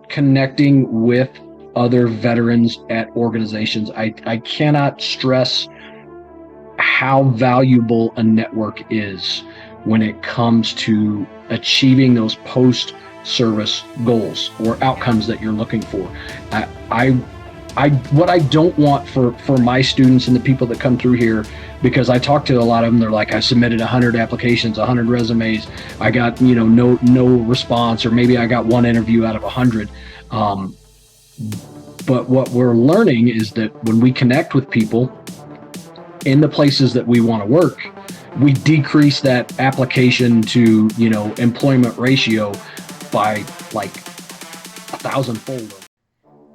connecting with other veterans at organizations. I cannot stress how valuable a network is when it comes to achieving those post-service goals or outcomes that you're looking for. What I don't want for my students and the people that come through here, because I talk to a lot of them, they're like, I submitted 100 applications, 100 resumes, I got no response, or maybe I got one interview out of 100. But what we're learning is that when we connect with people in the places that we want to work, we decrease that application to employment ratio by like 1,000-fold.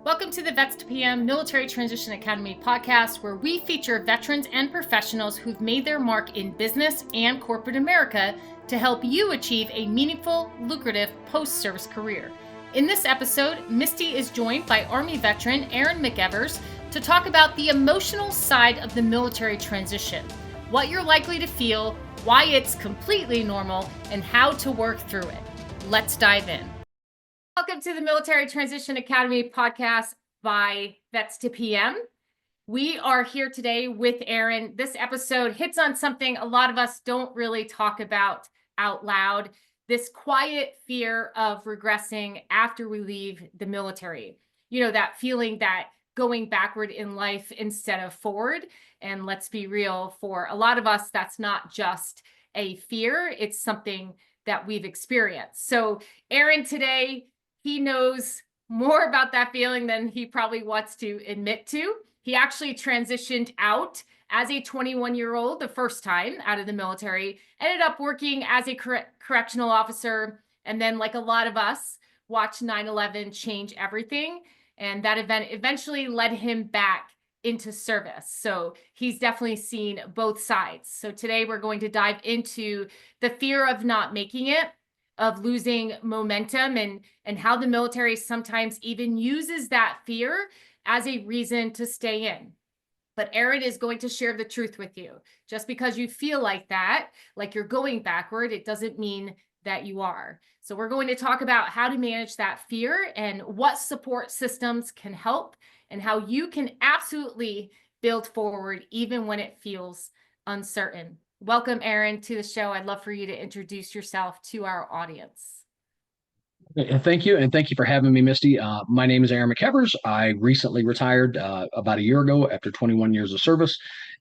Welcome to the Vets to PM Military Transition Academy podcast, where we feature veterans and professionals who've made their mark in business and corporate America to help you achieve a meaningful, lucrative post-service career. In this episode, Misty is joined by Army Veteran Aaron McEvers to talk about the emotional side of the military transition, what you're likely to feel, why it's completely normal, and how to work through it. Let's dive in. Welcome to the Military Transition Academy podcast by Vets to PM. We are here today with Aaron. This episode hits on something a lot of us don't really talk about out loud, this quiet fear of regressing after we leave the military. That feeling that going backward in life instead of forward. And let's be real, for a lot of us, that's not just a fear, it's something that we've experienced. So Aaron today, he knows more about that feeling than he probably wants to admit to. He actually transitioned out as a 21-year-old the first time out of the military, ended up working as a correctional officer, and then, like a lot of us, watched 9/11 change everything. And that event eventually led him back into service. So he's definitely seen both sides. So today we're going to dive into the fear of not making it, of losing momentum, and how the military sometimes even uses that fear as a reason to stay in. But Aaron is going to share the truth with you. Just because you feel like that, like you're going backward, it doesn't mean that you are. So we're going to talk about how to manage that fear and what support systems can help, and how you can absolutely build forward even when it feels uncertain. Welcome, Aaron, to the show. I'd love for you to introduce yourself to our audience. Thank you. And thank you for having me, Misty. My name is Aaron McEvers. I recently retired about a year ago after 21 years of service.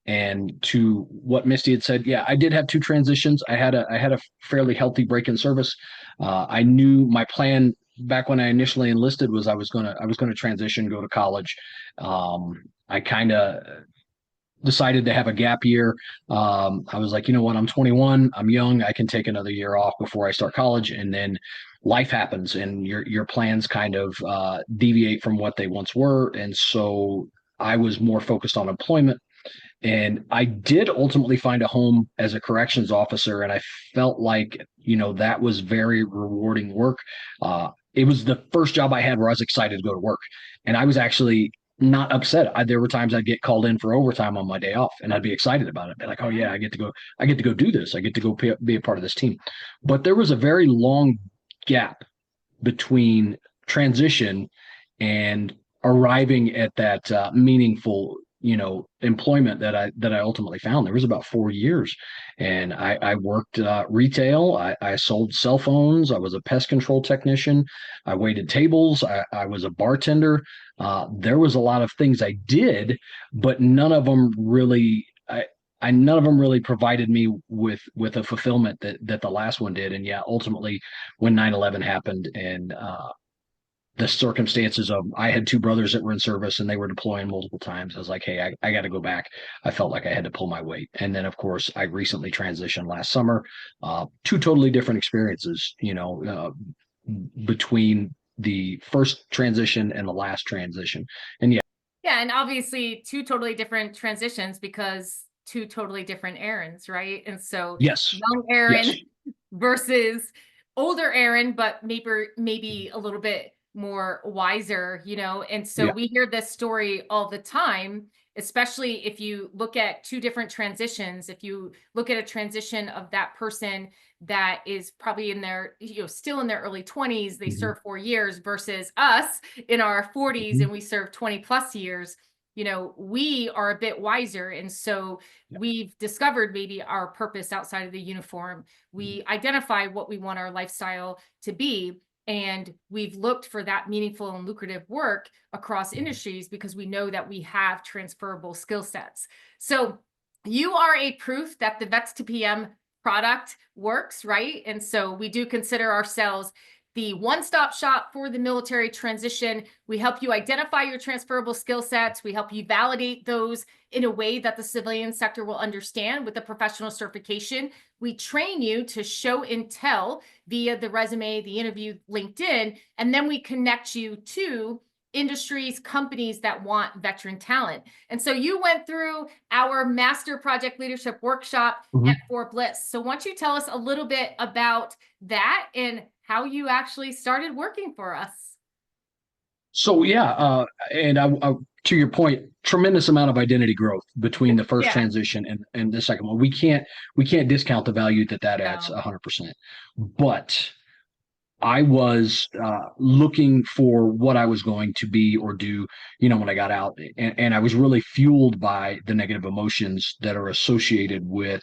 And to what Misty had said, yeah, I did have two transitions. I had a fairly healthy break in service. I knew my plan back when I initially enlisted was I was gonna transition, go to college. I kind of decided to have a gap year. I was like, you know what, I'm 21, I'm young, I can take another year off before I start college. And then life happens and your plans kind of deviate from what they once were. And so I was more focused on employment. And I did ultimately find a home as a corrections officer. And I felt like, that was very rewarding work. It was the first job I had where I was excited to go to work. And I was actually not upset. There were times I'd get called in for overtime on my day off, and I'd be excited about it. Be like, oh yeah, I get to go do this. I get to go be a part of this team. But there was a very long gap between transition and arriving at that meaningful employment that I ultimately found. There was about 4 years, and I worked retail. I sold cell phones. I was a pest control technician. I waited tables. I was a bartender. There was a lot of things I did, but none of them really provided me with a fulfillment that the last one did. And yeah, ultimately when 9/11 happened, and the circumstances of, I had two brothers that were in service and they were deploying multiple times, I was like, hey, I got to go back. I felt like I had to pull my weight. And then of course I recently transitioned last summer. Two totally different experiences, between the first transition and the last transition. And yeah, and obviously two totally different transitions because two totally different Aarons, right? And so yes, young Aaron yes. versus older Aaron, but maybe a little bit more wiser, and so we hear this story all the time, especially if you look at two different transitions. If you look at a transition of that person that is probably in their, still in their early 20s, they Mhm. serve 4 years versus us in our 40s Mhm. and we serve 20 plus years, we are a bit wiser. And so Yeah. we've discovered maybe our purpose outside of the uniform. Mhm. We identify what we want our lifestyle to be. And we've looked for that meaningful and lucrative work across Mhm. industries because we know that we have transferable skill sets. So you are a proof that the Vets to PM product works, right? And so we do consider ourselves the one-stop shop for the military transition. We help you identify your transferable skill sets. We help you validate those in a way that the civilian sector will understand with a professional certification. We train you to show and tell via the resume, the interview, LinkedIn, and then we connect you to industries, companies that want veteran talent. And so you went through our master project leadership workshop at Mhm. Fort Bliss. So why don't you tell us a little bit about that and how you actually started working for us? So yeah, and to your point, tremendous amount of identity growth between the first Yeah. transition and the second one. We can't discount the value that adds No. 100%. But I was looking for what I was going to be or do, when I got out, and I was really fueled by the negative emotions that are associated with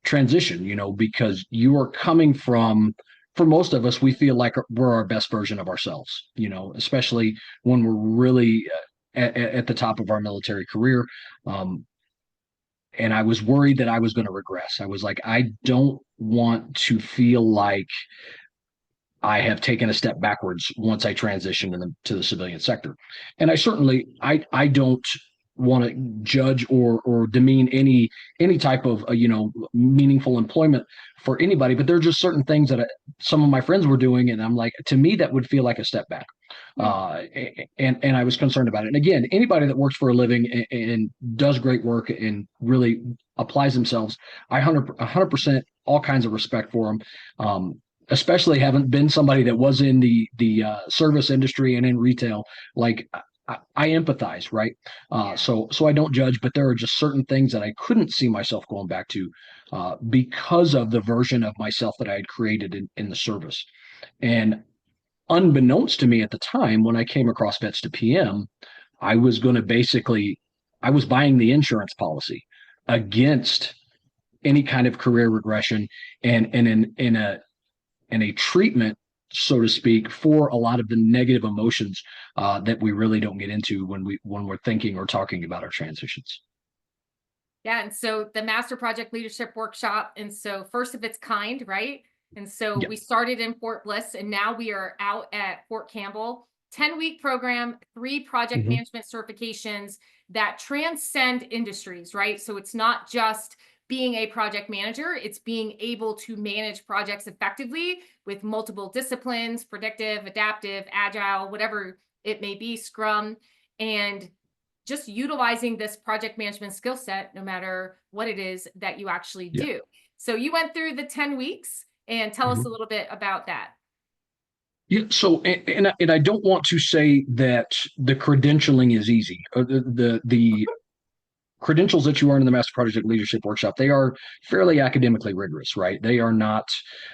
transition, because you are coming from, for most of us, we feel like we're our best version of ourselves, especially when we're really at the top of our military career. Um, and I was worried that I was going to regress. I was like, I don't want to feel like I have taken a step backwards once I transitioned to the civilian sector. And I don't want to judge or demean any type of meaningful employment for anybody, but there are just certain things that some of my friends were doing, and I'm like, to me that would feel like a step back. Hmm. And I was concerned about it. And again, anybody that works for a living and does great work and really applies themselves, I 100% all kinds of respect for them. Especially having been somebody that was in the service industry and in retail, like I empathize, right? Yeah. So I don't judge, but there are just certain things that I couldn't see myself going back to because of the version of myself that I had created in the service. And unbeknownst to me at the time, when I came across Vets to PM, I was going to basically, I was buying the insurance policy against any kind of career regression and in a treatment, so to speak, for a lot of the negative emotions that we really don't get into when we're thinking or talking about our transitions. Yeah. And so the Master Project Leadership Workshop, and so first of its kind, right? And so Yeah. we started in Fort Bliss and now we are out at Fort Campbell. 10-week program, 3 project Mm-hmm. management certifications that transcend industries, right? So it's not just being a project manager, it's being able to manage projects effectively with multiple disciplines, predictive, adaptive, agile, whatever it may be, Scrum. And just utilizing this project management skill set, no matter what it is that you actually Yeah. do. So you went through the 10 weeks and tell us a Mm-hmm. little bit about that. Yeah. So, and I don't want to say that the credentialing is easy. The credentials that you earn in the Master Project Leadership Workshop, they are fairly academically rigorous, right? They're not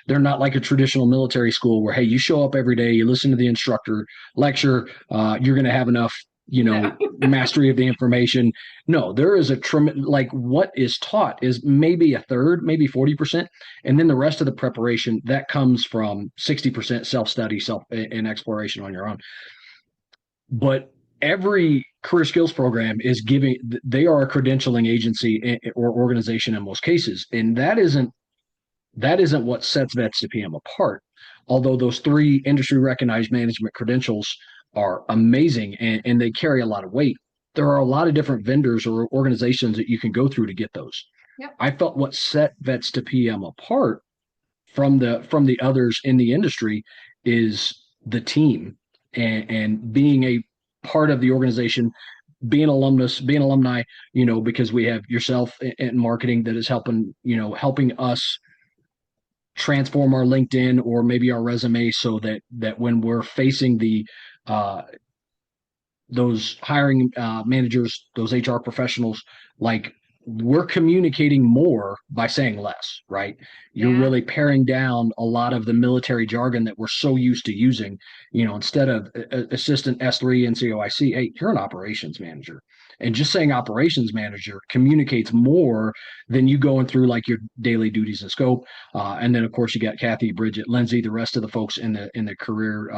like a traditional military school where, hey, you show up every day, you listen to the instructor lecture, you're going to have enough, No. mastery of the information. No, there is a tremendous, like what is taught is maybe a third, maybe 40%. And then the rest of the preparation that comes from 60% self-study, self and exploration on your own. But every career skills program is giving, they are a credentialing agency or organization in most cases, and that isn't what sets Vets to PM apart. Although those 3 industry recognized management credentials are amazing and they carry a lot of weight, there are a lot of different vendors or organizations that you can go through to get those. Yep. I felt what set Vets to PM apart from the others in the industry is the team and being a part of the organization, being alumni, because we have yourself in marketing that is helping us transform our LinkedIn or maybe our resume so that when we're facing uh, those hiring managers, those HR professionals, like we're communicating more by saying less, right? You're Yeah. really paring down a lot of the military jargon that we're so used to using. Instead of assistant S3 NCOIC, hey, you're an operations manager. And just saying operations manager communicates more than you going through like your daily duties and scope. And then of course you got Kathy, Bridget, Lindsay, the rest of the folks in the career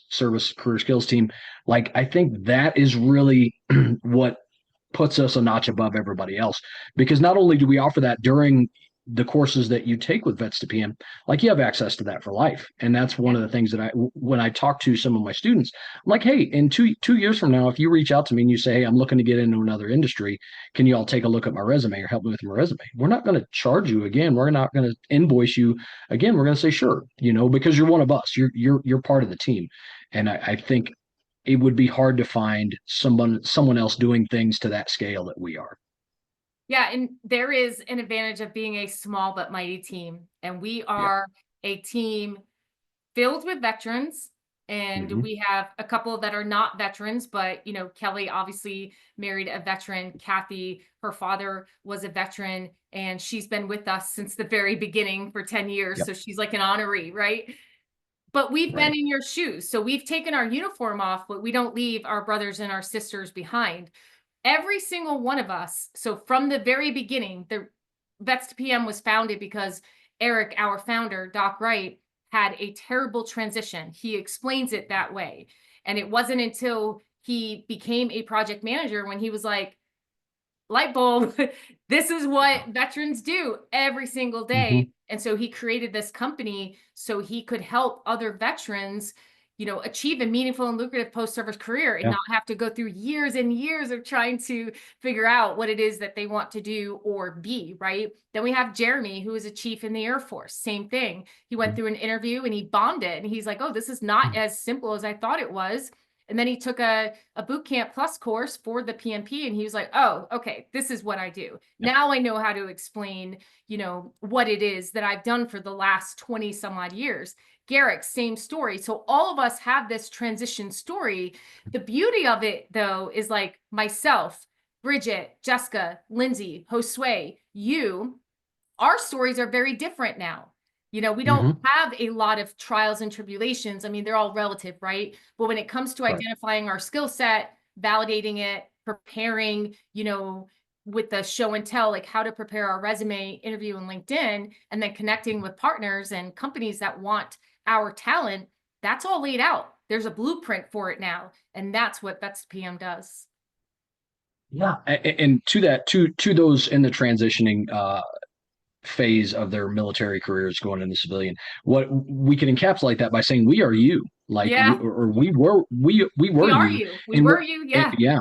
service career skills team. Like I think that is really what puts us a notch above everybody else, because not only do we offer that during the courses that you take with Vets to PM, like you have access to that for life. And that's one of the things that when I talk to some of my students, I'm like, hey, in two years from now, if you reach out to me and you say, hey, I'm looking to get into another industry, can you all take a look at my resume or help me with my resume? We're not going to charge you again. We're not going to invoice you again. We're going to say, sure, because you're one of us. You're part of the team. And I think it would be hard to find someone else doing things to that scale that we are. Yeah, and there is an advantage of being a small but mighty team. And we Yep. are a team filled with veterans. And Mm-hmm. we have a couple that are not veterans, but Kelly obviously married a veteran. Kathy, her father was a veteran, and she's been with us since the very beginning for 10 years. Yep. So she's like an honoree, right? But we've been Right. in your shoes. So we've taken our uniform off, but we don't leave our brothers and our sisters behind. Every single one of us. So from the very beginning, the Vets to PM was founded because Eric, our founder, Doc Wright, had a terrible transition. He explains it that way. And it wasn't until he became a project manager when he was like, light bulb, this is what veterans do every single Mm-hmm. day. And so he created this company so he could help other veterans, achieve a meaningful and lucrative post-service career and Yeah. not have to go through years and years of trying to figure out what it is that they want to do or be, right? Then we have Jeremy, who is a chief in the Air Force. Same thing. He went through an interview and he bombed it. And he's like, oh, this is not as simple as I thought it was. And then he took a boot camp plus course for the PMP, and he was like, oh, okay, this is what I do. Yep. Now I know how to explain, what it is that I've done for the last 20 some odd years. Garrick, same story. So all of us have this transition story. The beauty of it, though, is like myself, Bridget, Jessica, Lindsay, Josue, you, our stories are very different now. We don't Mm-hmm. have a lot of trials and tribulations. I mean, they're all relative, right? But when it comes to Right. identifying our skill set, validating it, preparing, with the show and tell, like how to prepare our resume, interview, and LinkedIn, and then connecting with partners and companies that want our talent, that's all laid out. There's a blueprint for it now. And that's what Vets PM does. Yeah. And to that, to those in the transitioning phase of their military careers going into civilian, what we can encapsulate that by saying we are you, like Yeah, or we were we are you, you. We and were you. and Yeah. yeah,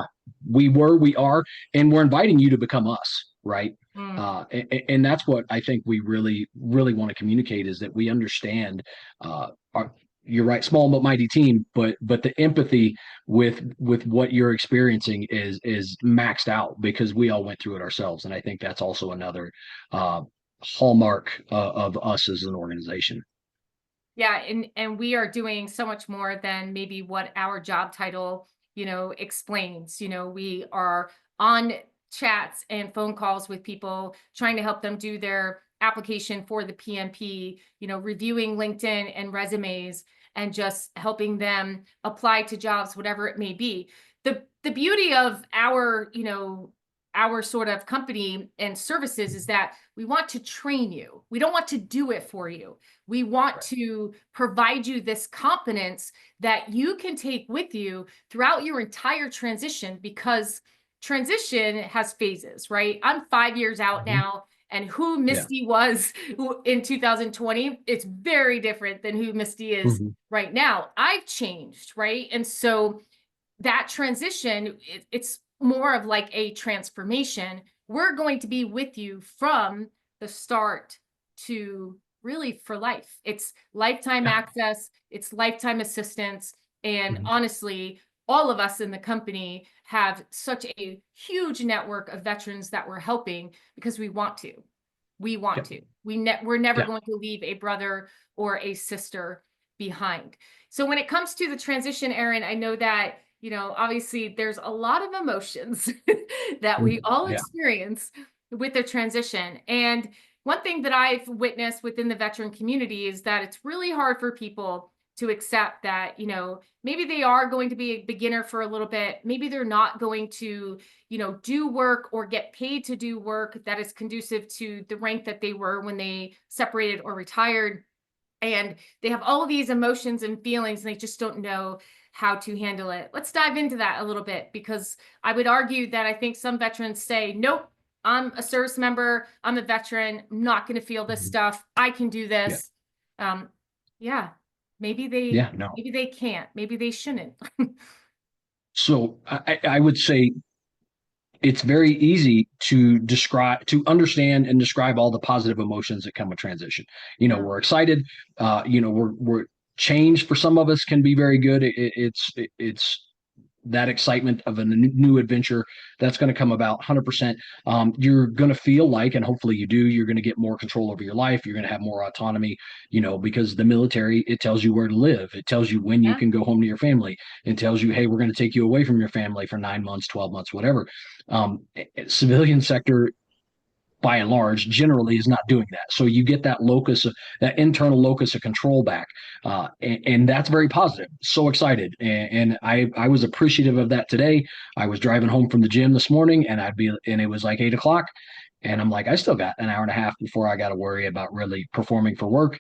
we are, and we're inviting you to become us, right? Mm. And that's what I think we really want to communicate, is that we understand our, you're right, small but mighty team, but the empathy with what you're experiencing is maxed out because we all went through it ourselves. And I think that's also another hallmark of us as an organization. Yeah, and we are doing so much more than maybe what our job title, explains. We are on chats and phone calls with people trying to help them do their application for the PMP, reviewing LinkedIn and resumes and just helping them apply to jobs, whatever it may be. The beauty of our sort of company and services is that we want to train you. We don't want to do it for you. We want to provide you this competence that you can take with you throughout your entire transition, because transition has phases, right? I'm 5 years out Mhm. now, and who Yeah. Misty was in 2020, it's very different than who Misty is Mhm. right now. I've changed, right? And so that transition, it's more of like a transformation. We're going to be with you from the start to really for life. It's lifetime Yeah. access, it's lifetime assistance. And Mhm. honestly, all of us in the company have such a huge network of veterans that we're helping because we want to. We want Yep. to. We're never Yeah. going to leave a brother or a sister behind. So when it comes to the transition, Aaron, I know that, obviously there's a lot of emotions that we all Yeah. experience with the transition. And one thing that I've witnessed within the veteran community is that it's really hard for people to accept that, maybe they are going to be a beginner for a little bit. Maybe they're not going to, do work or get paid to do work that is conducive to the rank that they were when they separated or retired. And they have all of these emotions and feelings, and they just don't know how to handle it. Let's dive into that a little bit, because I would argue that I think some veterans say, nope, I'm a service member, I'm a veteran, I'm not going to feel this Mhm. stuff, I can do Yeah. this. um yeah, maybe they Yeah. No. maybe they can't, maybe they shouldn't. So I would say it's very easy to understand and describe all the positive emotions that come with transition. Yeah. We're excited. We're change for some of us can be very good. It's that excitement of a new adventure that's going to come about 100%. You're going to feel like, and hopefully you do, you're going to get more control over your life. You're going to have more autonomy, because the military, it tells you where to live. It tells you when you Yeah. can go home to your family. It tells you, hey, we're going to take you away from your family for 9 months, 12 months, whatever. Civilian sector, by and large, generally is not doing that. So you get that internal locus of control back, and that's very positive. So excited, and I was appreciative of that today. I was driving home from the gym this morning, and it was like 8 o'clock, and I'm like, I still got an hour and a half before I got to worry about really performing for work.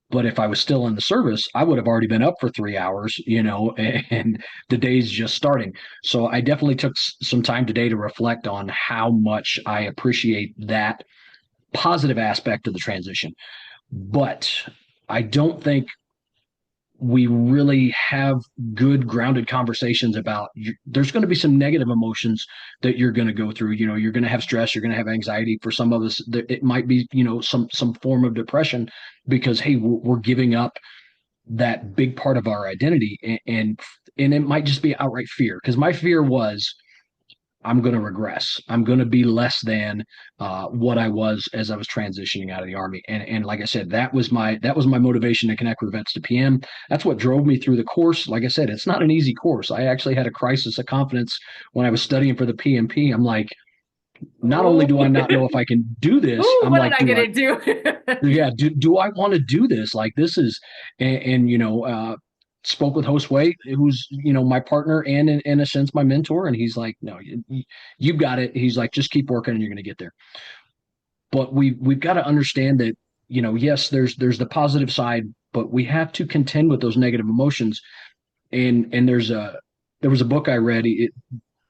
But if I was still in the service, I would have already been up for 3 hours, and the day's just starting. So I definitely took some time today to reflect on how much I appreciate that positive aspect of the transition. But I don't think we really have good grounded conversations about there's going to be some negative emotions that you're going to go through. You're going to have stress, you're going to have anxiety. For some of us, it might be some form of depression, because hey, we're giving up that big part of our identity, and it might just be outright fear, because my fear was I'm going to regress. I'm going to be less than what I was as I was transitioning out of the Army. And like I said, that was my motivation to connect with Vets to PM. That's what drove me through the course. Like I said, it's not an easy course. I actually had a crisis of confidence when I was studying for the PMP. I'm like, not only do I Oh. not know if I can do this, Ooh, I'm what did like, I get into? yeah, do I want to do this? Like, this is, and spoke with Host Way, who's my partner and in a sense my mentor, and he's like, no, you've got it. He's like, just keep working and you're going to get there. But we've got to understand that, yes, there's the positive side, but we have to contend with those negative emotions. And there was a book I read,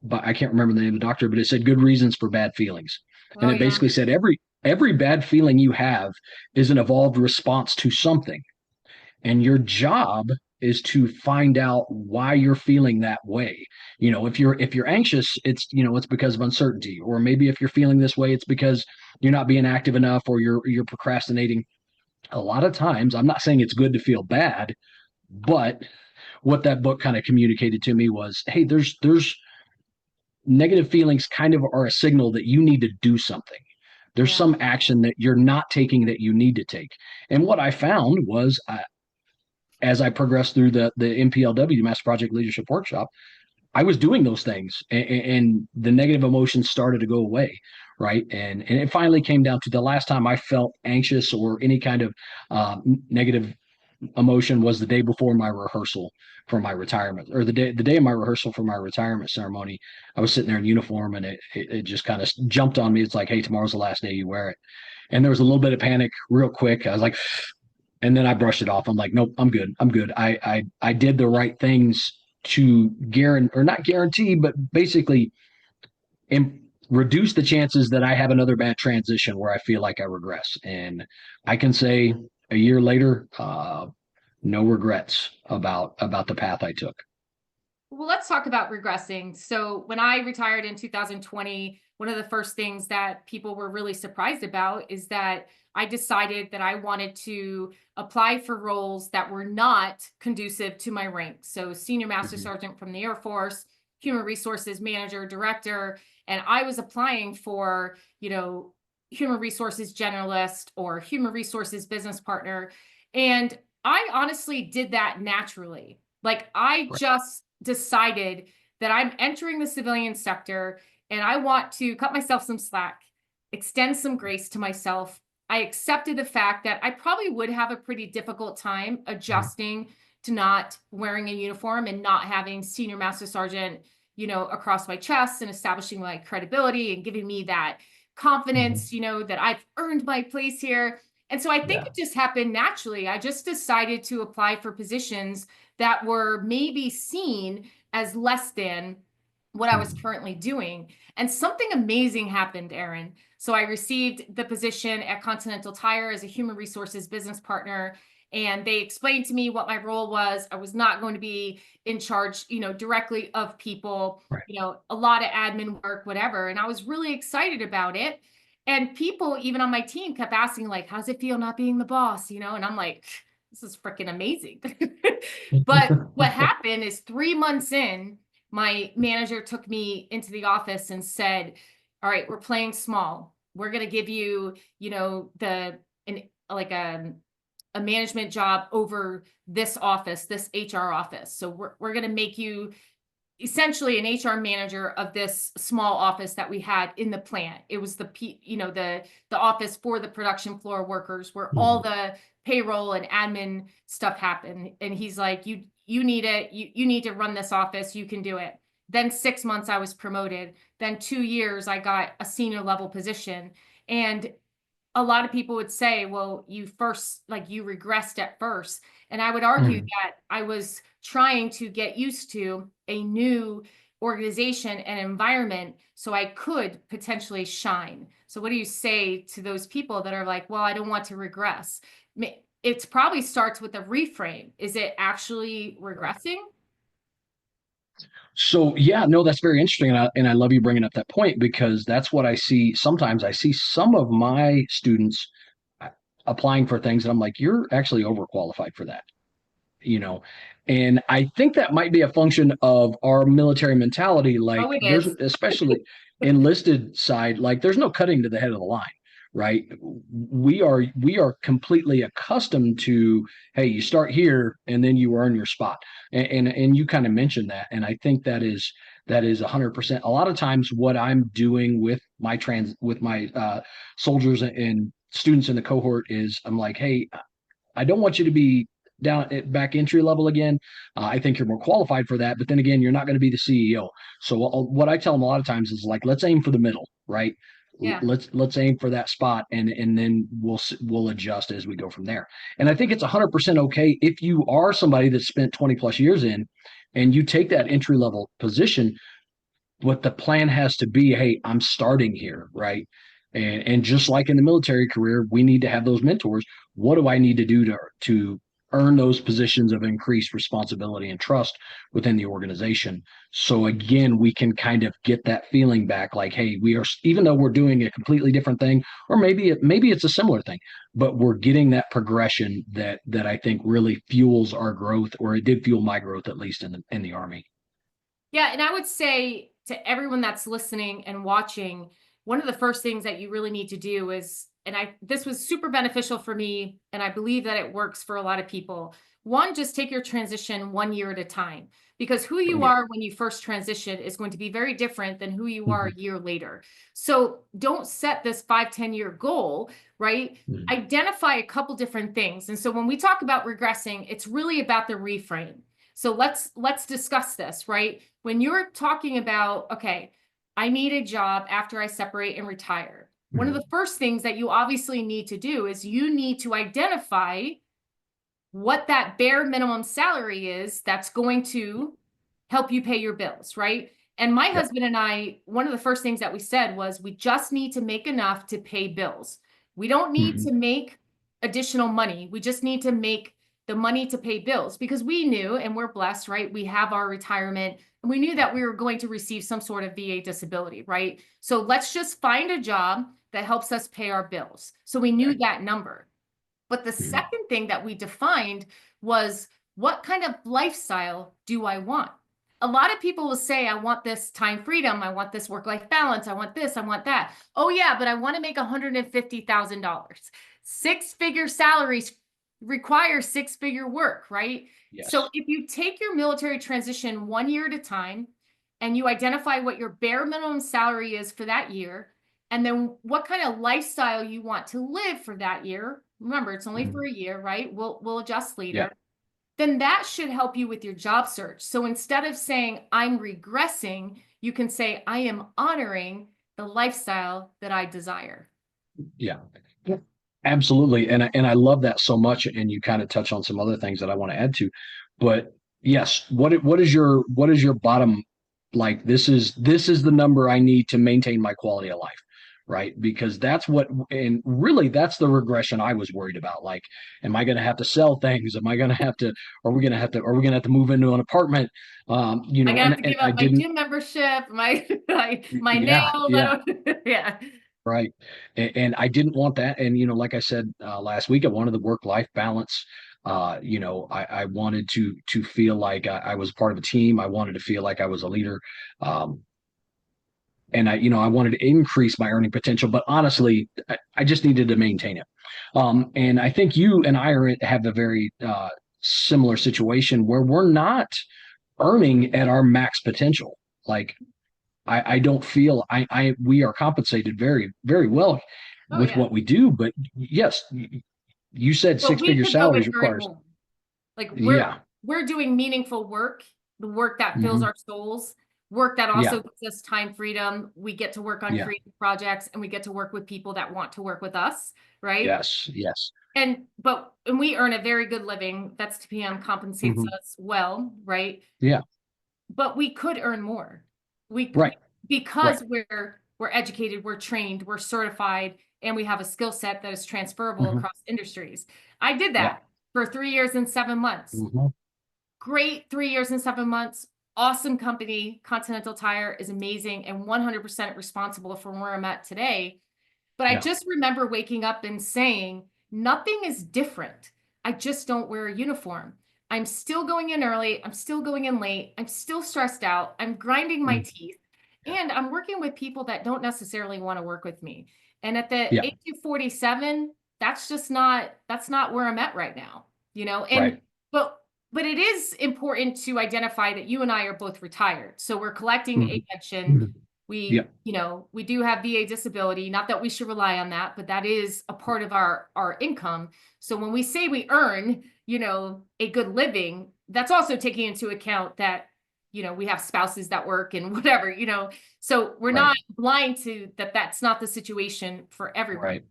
but I can't remember the name of the doctor, but it said good reasons for bad feelings. And Oh it yeah. basically said every bad feeling you have is an evolved response to something. And your job is to find out why you're feeling that way. If you're anxious, it's because of uncertainty. Or maybe if you're feeling this way, it's because you're not being active enough, or you're procrastinating. A lot of times, I'm not saying it's good to feel bad, but what that book kind of communicated to me was, hey, there's negative feelings kind of are a signal that you need to do something. There's Yeah. some action that you're not taking that you need to take. And what I found was, as I progressed through the MPLW, Master Project Leadership Workshop, I was doing those things, and the negative emotions started to go away, right? And it finally came down to the last time I felt anxious or any kind of negative emotion was the day before my rehearsal for my retirement, or the day of my rehearsal for my retirement ceremony. I was sitting there in uniform, and it just kind of jumped on me. It's like, hey, tomorrow's the last day you wear it. And there was a little bit of panic real quick. I was like, and then I brushed it off. I'm like, nope, I'm good. I'm good. I did the right things to guarantee, or not guarantee, but basically reduce the chances that I have another bad transition where I feel like I regress. And I can say a year later, no regrets about the path I took. Well, let's talk about regressing. So, when I retired in 2020, one of the first things that people were really surprised about is that I decided that I wanted to apply for roles that were not conducive to my rank. So, senior master Mhm. sergeant from the Air Force, human resources manager, director, and I was applying for, human resources generalist or human resources business partner. And I honestly did that naturally. Like I Right. just decided that I'm entering the civilian sector and I want to cut myself some slack, extend some grace to myself. I accepted the fact that I probably would have a pretty difficult time Mhm. adjusting to not wearing a uniform and not having senior master sergeant, across my chest and establishing my credibility and giving me that Mhm. confidence, that I've earned my place here. And so I think Yeah. it just happened naturally. I just decided to apply for positions that were maybe seen as less than what I was Mhm. currently doing. And something amazing happened, Aaron. So I received the position at Continental Tire as a human resources business partner. And they explained to me what my role was. I was not going to be in charge, directly of people, Right. a lot of admin work, whatever. And I was really excited about it. And people, even on my team, kept asking, like, how's it feel not being the boss? And I'm like, this is freaking amazing. But what happened is 3 months in, my manager took me into the office and said, all right, we're playing small. We're going to give you, an like a management job over this office, this HR office. So we're going to make you essentially an HR manager of this small office that we had in the plant. It was the office for the production floor workers where all Mhm. the payroll and admin stuff happened. And he's like, you need it. You need to run this office. You can do it. Then 6 months I was promoted. Then 2 years I got a senior level position. And a lot of people would say, well, you regressed at first. And I would argue Mhm. that I was trying to get used to a new organization and environment so I could potentially shine. So, what do you say to those people that are like, well, I don't want to regress? It probably starts with a reframe. Is it actually regressing? So yeah, no, that's very interesting, and I love you bringing up that point because that's what I see. Sometimes I see some of my students uh, applying for things, and I'm like, you're actually overqualified for that. you know and I think that might be a function of our military mentality. Like Oh, it there's, is. especially enlisted side, like there's no cutting to the head of the line, right? We are completely accustomed to, hey, you start here and then you earn your spot. And you kind of mentioned that, and I think that is 100%. A lot of times what I'm doing with my soldiers and students in the cohort is I'm like, hey, I don't want you to be down at back entry level again. I think you're more qualified for that, but then again, you're not going to be the CEO. So what I tell them a lot of times is like, let's aim for the middle, right? Yeah. Let's aim for that spot, and then we'll adjust as we go from there. And I think it's 100% okay if you are somebody that spent 20 plus years in, and you take that entry level position. What the plan has to be, hey, I'm starting here, right? And just like in the military career, we need to have those mentors. What do I need to do to earn those positions of increased responsibility and trust within the organization? So again, we can kind of get that feeling back, like, hey, we are, even though we're doing a completely different thing, or maybe it's a similar thing, but we're getting that progression that I think really fuels our growth, or it did fuel my growth, at least in the Army. Yeah, and I would say to everyone that's listening and watching, one of the first things that you really need to do is, and this was super beneficial for me, and I believe that it works for a lot of people. One, just take your transition 1 year at a time, because who Oh you yeah. are when you first transition is going to be very different than who you are Mhm. a year later. So don't set this 5, 10 year goal, right? Mhm. Identify a couple different things. And so when we talk about regressing, it's really about the reframe. So let's discuss this, right? When you're talking about, okay, I need a job after I separate and retire. One of Mhm. the first things that you obviously need to do is you need to identify what that bare minimum salary is that's going to help you pay your bills, right? And my Yep. husband and I, one of the first things that we said was we just need to make enough to pay bills. We don't need Mhm. to make additional money. We just need to make the money to pay bills because we knew, and we're blessed, right? We have our retirement and we knew that we were going to receive some sort of VA disability, right? So let's just find a job that helps us pay our bills. So we knew Okay. that number. But the Mhm. second thing that we defined was what kind of lifestyle do I want? A lot of people will say, I want this time freedom. I want this work life balance. I want this. I want that. Oh, yeah, but I want to make $150,000. Six-figure salaries requires six-figure work, right? So Yes. if you take your military transition 1 year at a time and you identify what your bare minimum salary is for that year, and then what kind of lifestyle you want to live for that year, remember, it's only for Mhm. a year, right? We'll adjust Yeah. later. Then that should help you with your job search. So instead of saying I'm regressing, you can say I am honoring the lifestyle that I desire. Yeah. Absolutely. And I love that so much. And you kind of touch on some other things that I want to add to. But yes, what is your bottom, like this is the number I need to maintain my quality of life, right? Because that's what, and really that's the regression I was worried about. Like, am I gonna have to sell things? Am I gonna have to, are we gonna have to move into an apartment? I And have to and give I up my didn't. gym membership, my Yeah, nails. I yeah. don't, yeah. Right. And I didn't want that. And, like I said last week, I wanted the work-life balance. I wanted to feel like I was part of a team. I wanted to feel like I was a leader. Um, and I wanted to increase my earning potential, but honestly, I just needed to maintain it. And I think you and have a very similar situation where we're not earning at our max potential. Like I don't feel we are compensated very, very well Oh with yeah. what we do. But yes, you said But six we figure could go and salaries earn requires. more. Like Yeah. we're doing meaningful work, the work that fills Hmm. our souls, work that Yeah. also gives us time freedom. We get to work on Yeah. creative projects and we get to work with people that want to work with us, right? Yes. Yes. And we earn a very good living. That's TPM compensates Hmm. us well, right? Yeah. But we could earn more. We Right. because Right. we're educated, we're trained, we're certified, and we have a skill set that is transferable Hmm. across industries. I did Yeah. that for 3 years and 7 months. Hmm. Great 3 years and 7 months. Awesome company. Continental Tire is amazing and 100% responsible for where I'm at today. But I Yeah. just remember waking up and saying, nothing is different. I just don't wear a uniform. I'm still going in early. I'm still going in late. I'm still stressed out. I'm grinding my Mm. teeth. And I'm working with people that don't necessarily want to work with me. And at the Yeah. age of 47, that's not where I'm at right now, Right. but but it is important to identify that you and I are both retired. So we're collecting a Hmm. pension. Hmm. Yeah. We do have VA disability, not that we should rely on that, but that is a part of our income. So when we say we earn, a good living, that's also taking into account that, we have spouses that work and whatever, so we're Right. not blind to that. That's not the situation for everyone, Right.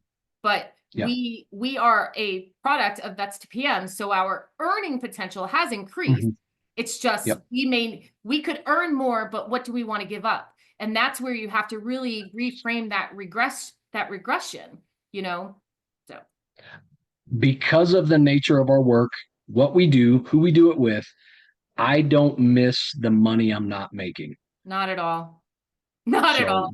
but Yeah. we are a product of Vets to PM. So our earning potential has increased. Hmm. It's just Yep. we could earn more, but what do we want to give up? And that's where you have to really reframe that regression, you know? So Because of the nature of our work, what we do, who we do it with, I don't miss the money I'm not making. not at all. Not at So all.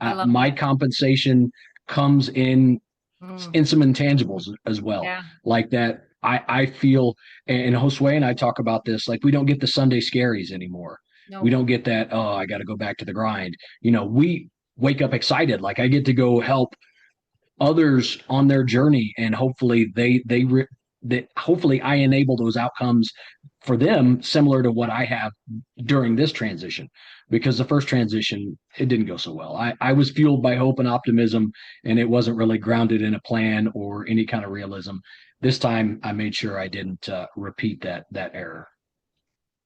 I love my that. compensation comes in Mm, some intangibles as well, yeah. like that. I feel, and Josue and I talk about this. Like, we don't get the Sunday scaries anymore. We No. don't get that. Oh, I got to go back to the grind. We wake up excited. Like, I get to go help others on their journey, and hopefully that hopefully I enable those outcomes for them, similar to what I have during this transition. Because the first transition, it didn't go so well. I was fueled by hope and optimism, and it wasn't really grounded in a plan or any kind of realism. This time I made sure I didn't repeat that error.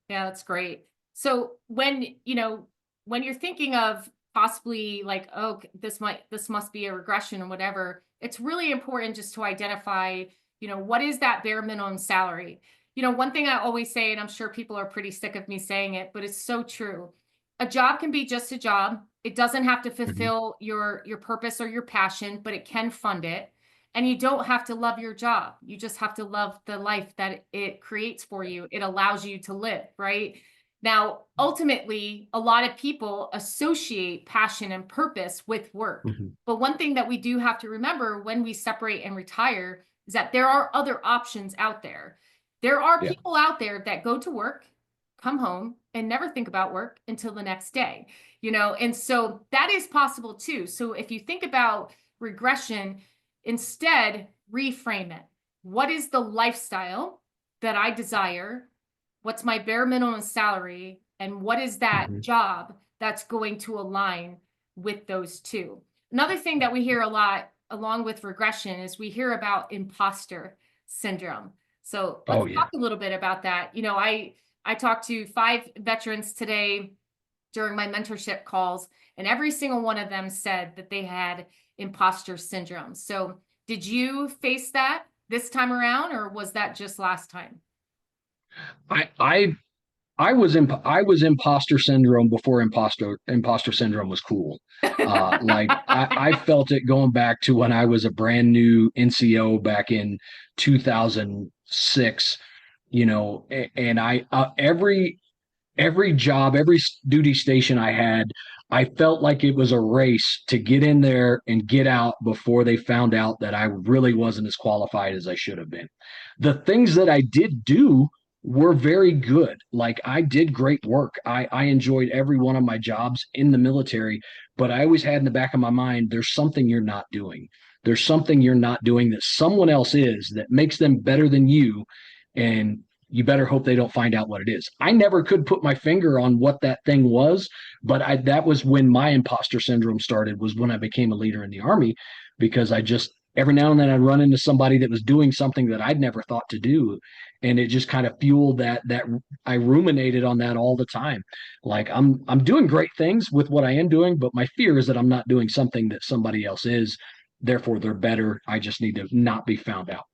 Yeah, that's great. So when you're thinking of possibly like, oh, this must be a regression or whatever, it's really important just to identify, what is that bare minimum salary? One thing I always say, and I'm sure people are pretty sick of me saying it, but it's so true. A job can be just a job. It doesn't have to Mm-hmm. fulfill your purpose or your passion, but it can fund it. And you don't have to love your job. You just have to love the life that it creates for you. It allows you to live, right? Now, ultimately, a lot of people associate passion and purpose with work. Mm-hmm. But one thing that we do have to remember when we separate and retire is that there are other options out there. There are Yeah. people out there that go to work, come home, and never think about work until the next day, and so that is possible too. So if you think about regression, instead, reframe it. what is the lifestyle that I desire? What's my bare minimum salary? And what is that Mhm. job that's going to align with those two? Another thing that we hear a lot along with regression is we hear about imposter syndrome. So let's Oh talk yeah. a little bit about that. I talked to 5 veterans today during my mentorship calls, and every single one of them said that they had imposter syndrome. So did you face that this time around, or was that just last time? I I I was imposter syndrome before imposter syndrome was cool. Like I felt it going back to when I was a brand new NCO back in 2006. And I every job, every duty station I had, I felt like it was a race to get in there and get out before they found out that I really wasn't as qualified as I should have been. The things that I did do were very good. Like I did great work. I enjoyed every one of my jobs in the military, but I always had in the back of my mind, there's something you're not doing. There's something you're not doing that someone else is that makes them better than you. And you better hope they don't find out what it is. I never could put my finger on what that thing was, but that was when my imposter syndrome started, was when I became a leader in the Army, because I just every now and then I'd run into somebody that was doing something that I'd never thought to do. And it just kind of fueled that I ruminated on that all the time. Like I'm doing great things with what I am doing, but my fear is that I'm not doing something that somebody else is. Therefore, they're better. I just need to not be found out.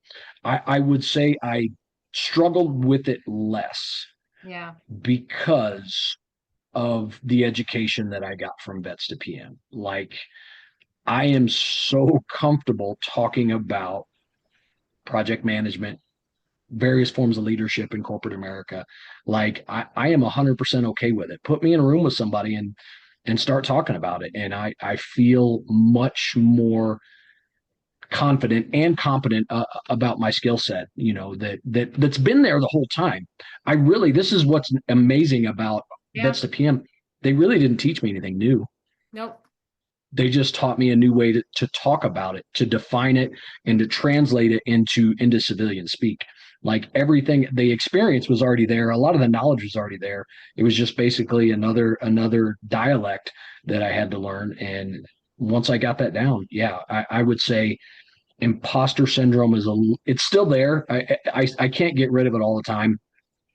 I would say I struggled with it less Yeah. because of the education that I got from vets to PM. Like I am so comfortable talking about project management, various forms of leadership in corporate America. Like I am 100% okay with it. Put me in a room with somebody and start talking about it. And I feel much more confident and competent about my skill set, that's been there the whole time. This is what's amazing about Yeah. vets to PM. They really didn't teach me anything new. Nope. They just taught me a new way to talk about it, to define it, and to translate it into civilian speak. Like everything they experienced was already there. A lot of the knowledge was already there. It was just basically another dialect that I had to learn. And once I got that down, yeah, I would say imposter syndrome it's still there. I can't get rid of it all the time.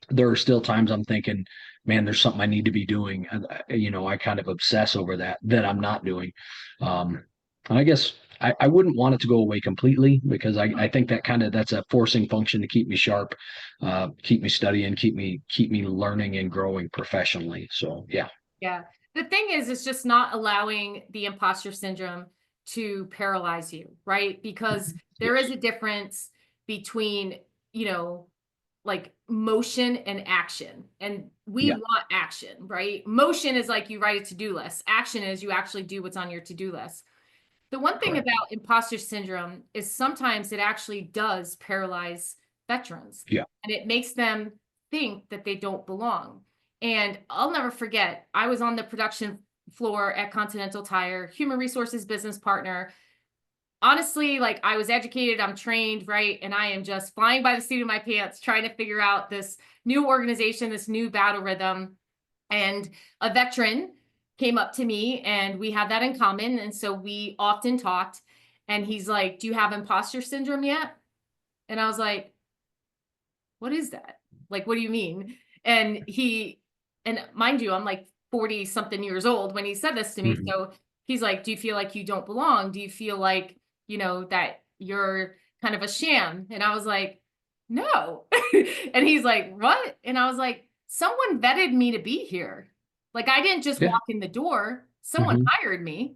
There are still times I'm thinking, man, there's something I need to be doing. And, I kind of obsess over that I'm not doing. And I guess I wouldn't want it to go away completely, because I think that's a forcing function to keep me sharp, keep me studying, keep me learning and growing professionally. So yeah. Yeah. The thing is, it's just not allowing the imposter syndrome to paralyze you, right? Because there is Yes. a difference between, you know, like motion and action. And we Yeah. want action, right? Motion is like you write a to-do list. Action is you actually do what's on your to-do list. The one thing Correct. about imposter syndrome is sometimes it actually does paralyze veterans, Yeah. and it makes them think that they don't belong. And I'll never forget, I was on the production floor at Continental Tire, human resources business partner. Honestly, like I was educated, I'm trained, right? And I am just flying by the seat of my pants trying to figure out this new organization, this new battle rhythm. And a veteran came up to me, and we have that in common. And so we often talked. And he's like, "Do you have imposter syndrome yet?" And I was like, "What is that? Like, what do you mean?" And mind you, I'm like 40 something years old when he said this to me. Mhm. So he's like, "Do you feel like you don't belong? Do you feel like, that you're kind of a sham?" And I was like, "No." And he's like, "What?" And I was like, "Someone vetted me to be here. Like, I didn't just Yeah. walk in the door, someone Hmm. hired me.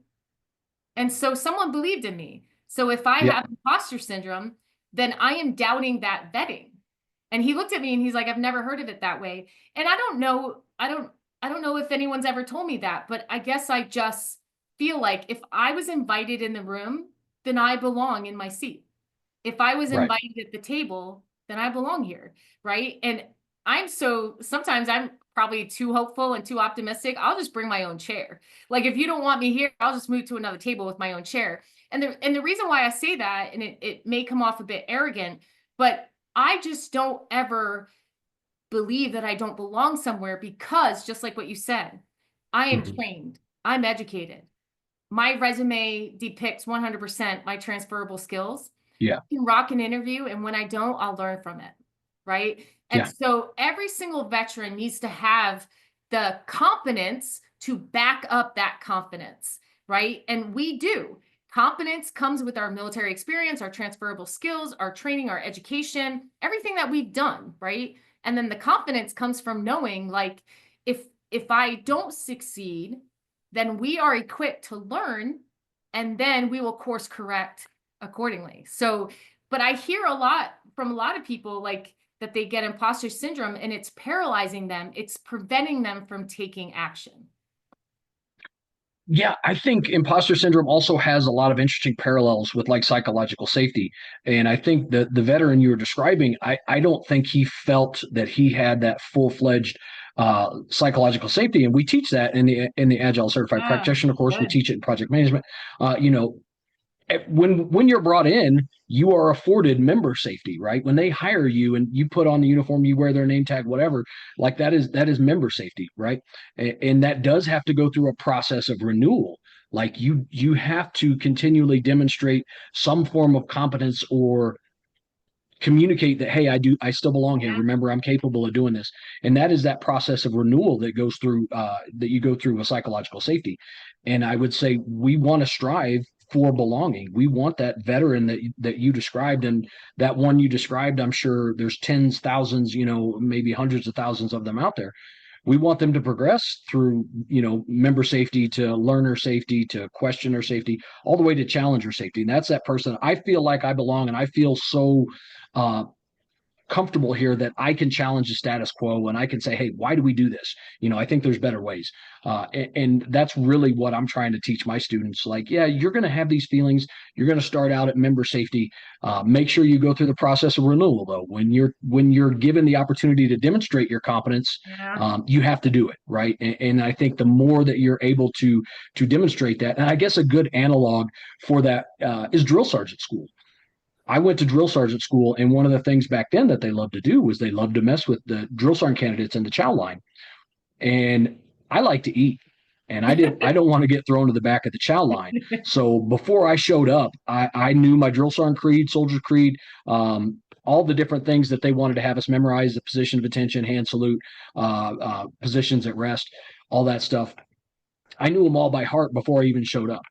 And so someone believed in me. So if I Yeah. have imposter syndrome, then I am doubting that vetting." And he looked at me and he's like, "I've never heard of it that way." And I don't know if anyone's ever told me that, but I guess I just feel like if I was invited in the room, then I belong in my seat. If I was Right. invited at the table, then I belong here, right? And sometimes I'm probably too hopeful and too optimistic. I'll just bring my own chair. Like if you don't want me here, I'll just move to another table with my own chair. And the reason why I say that, and it may come off a bit arrogant, But I just don't ever believe that I don't belong somewhere because, just like what you said, I am trained, I'm educated. My resume depicts 100% my transferable skills. Yeah. I can rock an interview, and when I don't, I'll learn from it, right? And Yeah. so every single veteran needs to have the confidence to back up that confidence, right? And we do. Confidence comes with our military experience, our transferable skills, our training, our education, everything that we've done, right? And then the confidence comes from knowing, like, if I don't succeed, then we are equipped to learn, and then we will course correct accordingly. So, but I hear a lot from a lot of people, like, that they get imposter syndrome and it's paralyzing them. It's preventing them from taking action. Yeah, I think imposter syndrome also has a lot of interesting parallels with like psychological safety. And I think that the veteran you were describing, I don't think he felt that he had that full-fledged psychological safety. And we teach that in the Agile Certified Practitioner course. We Good. teach it in project management. You know, when you're brought in, you are afforded member safety, right? When they hire you and you put on the uniform, you wear their name tag, whatever, like that is member safety, right? And that does have to go through a process of renewal. Like you have to continually demonstrate some form of competence or communicate that, hey, I still belong here. Remember, I'm capable of doing this. And that is that process of renewal that goes through that you go through with psychological safety. And I would say we want to strive for belonging. We want that veteran that you described, and that one you described, I'm sure there's tens, thousands, maybe hundreds of thousands of them out there. We want them to progress through, member safety to learner safety to questioner safety, all the way to challenger safety. And that's that person. I feel like I belong, and I feel so uh, comfortable here that I can challenge the status quo and I can say, hey, why do we do this? I think there's better ways. And that's really what I'm trying to teach my students. Like, yeah, you're going to have these feelings. You're going to start out at member safety. Make sure you go through the process of renewal, though. When you're given the opportunity to demonstrate your competence, you have to do it, right? And I think the more that you're able to demonstrate that, and I guess a good analog for that is drill sergeant school. I went to drill sergeant school, and one of the things back then that they loved to do was they loved to mess with the drill sergeant candidates in the chow line. And I like to eat, and I don't want to get thrown to the back of the chow line. So before I showed up, I knew my drill sergeant creed, soldier creed, all the different things that they wanted to have us memorize: the position of attention, hand salute, positions at rest, all that stuff. I knew them all by heart before I even showed up.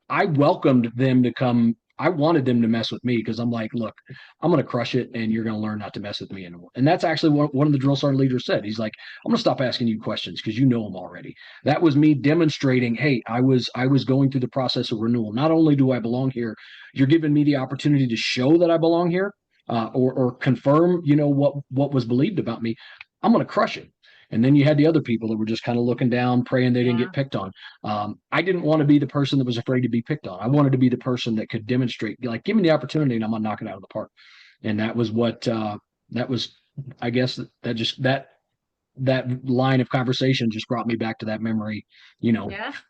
I welcomed them to come. I wanted them to mess with me because I'm like, look, I'm going to crush it, and you're going to learn not to mess with me anymore. And that's actually what one of the drill sergeant leaders said. He's like, I'm going to stop asking you questions because you know them already. That was me demonstrating, hey, I was going through the process of renewal. Not only do I belong here, you're giving me the opportunity to show that I belong here, or confirm, what was believed about me. I'm going to crush it. And then you had the other people that were just kind of looking down, praying they didn't get picked on. I didn't want to be the person that was afraid to be picked on. I wanted to be the person that could demonstrate, like, give me the opportunity and I'm going to knock it out of the park. And that was I guess that line of conversation just brought me back to that memory,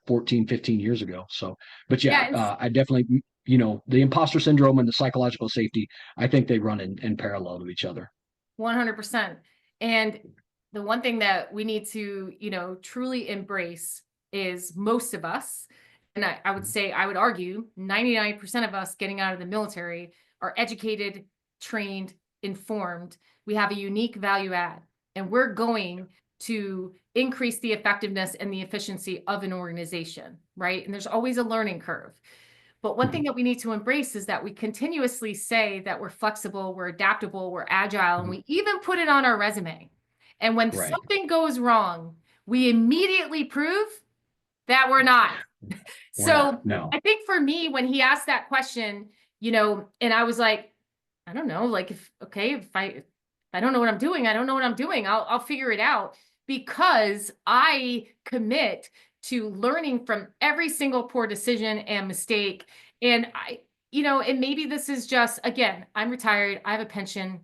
14, 15 years ago. So, but I definitely, the imposter syndrome and the psychological safety, I think they run in parallel to each other. 100%. And the one thing that we need to, truly embrace is most of us, and I would say, I would argue 99% of us getting out of the military are educated, trained, informed. We have a unique value add, and we're going to increase the effectiveness and the efficiency of an organization, right? And there's always a learning curve. But one thing that we need to embrace is that we continuously say that we're flexible, we're adaptable, we're agile, and we even put it on our resume. And when something goes wrong, we immediately prove that we're not. No. I think for me, when he asked that question, and I was like, I don't know, like, if I don't know what I'm doing, I don't know what I'm doing. I'll figure it out, because I commit to learning from every single poor decision and mistake. And and maybe this is just, again, I'm retired, I have a pension,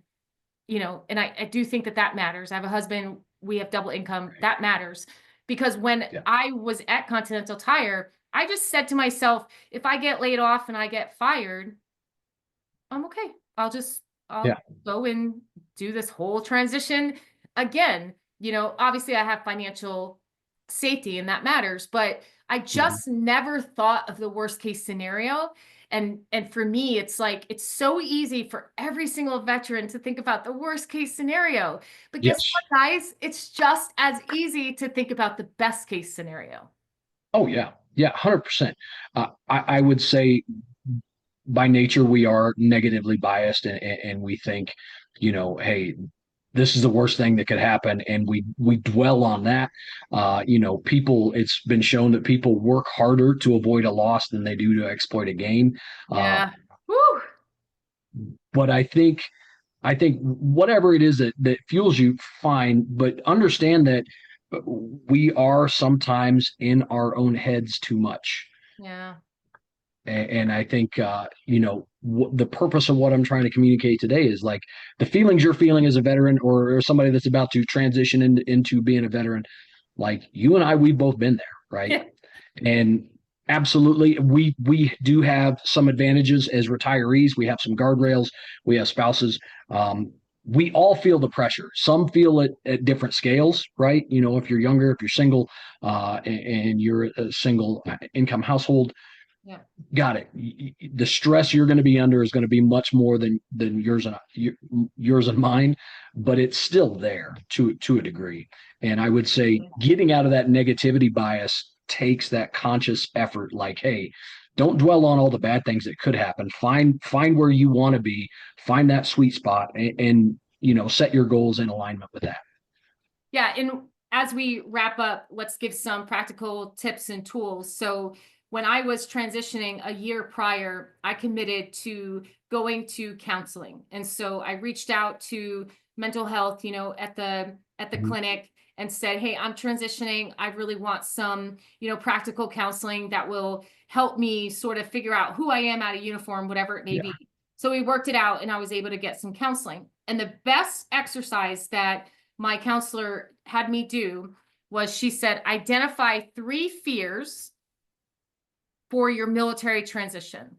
and I do think that matters. I have a husband, we have double income, that matters. Because when I was at Continental Tire, I just said to myself, if I get laid off and I get fired, I'm okay. I'll I'll go and do this whole transition again. Obviously I have financial safety and that matters, but I just never thought of the worst case scenario. And for me, it's like, it's so easy for every single veteran to think about the worst case scenario. But guess what, guys? It's just as easy to think about the best case scenario. Oh, yeah. Yeah, 100%. I would say by nature, we are negatively biased and we think, hey, this is the worst thing that could happen. And we dwell on that. It's been shown that people work harder to avoid a loss than they do to exploit a gain. Yeah. But I think whatever it is that fuels you, fine, but understand that we are sometimes in our own heads too much. Yeah. And I think, the purpose of what I'm trying to communicate today is like the feelings you're feeling as a veteran or somebody that's about to transition into being a veteran, like you and I, we've both been there, right? Yeah. And absolutely, we do have some advantages as retirees. We have some guardrails. We have spouses. We all feel the pressure. Some feel it at different scales, right? If you're younger, if you're single, and you're a single income household, yeah, got it. The stress you're going to be under is going to be much more than yours and mine, but it's still there to a degree. And I would say getting out of that negativity bias takes that conscious effort. Like, hey, don't dwell on all the bad things that could happen. Find where you want to be. Find that sweet spot, and set your goals in alignment with that. Yeah, and as we wrap up, let's give some practical tips and tools. So when I was transitioning a year prior, I committed to going to counseling. And so I reached out to mental health, at the clinic and said, hey, I'm transitioning. I really want some, practical counseling that will help me sort of figure out who I am out of uniform, whatever it may be. So we worked it out and I was able to get some counseling. And the best exercise that my counselor had me do was, she said, identify 3 fears for your military transition.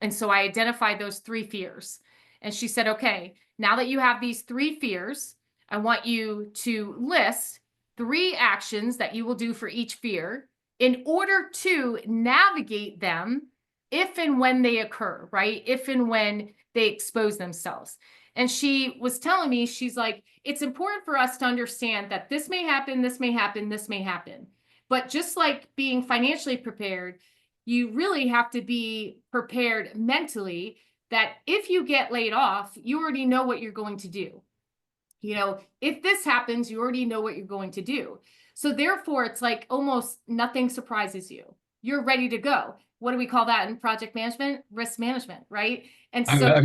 And so I identified those 3 fears. And she said, okay, now that you have these 3 fears, I want you to list 3 actions that you will do for each fear in order to navigate them if and when they occur, right? If and when they expose themselves. And she was telling me, she's like, it's important for us to understand that this may happen, this may happen, this may happen. But just like being financially prepared, you really have to be prepared mentally that if you get laid off, you already know what you're going to do. If this happens, you already know what you're going to do. So therefore, it's like almost nothing surprises you. You're ready to go. What do we call that in project management? Risk management, right? And so I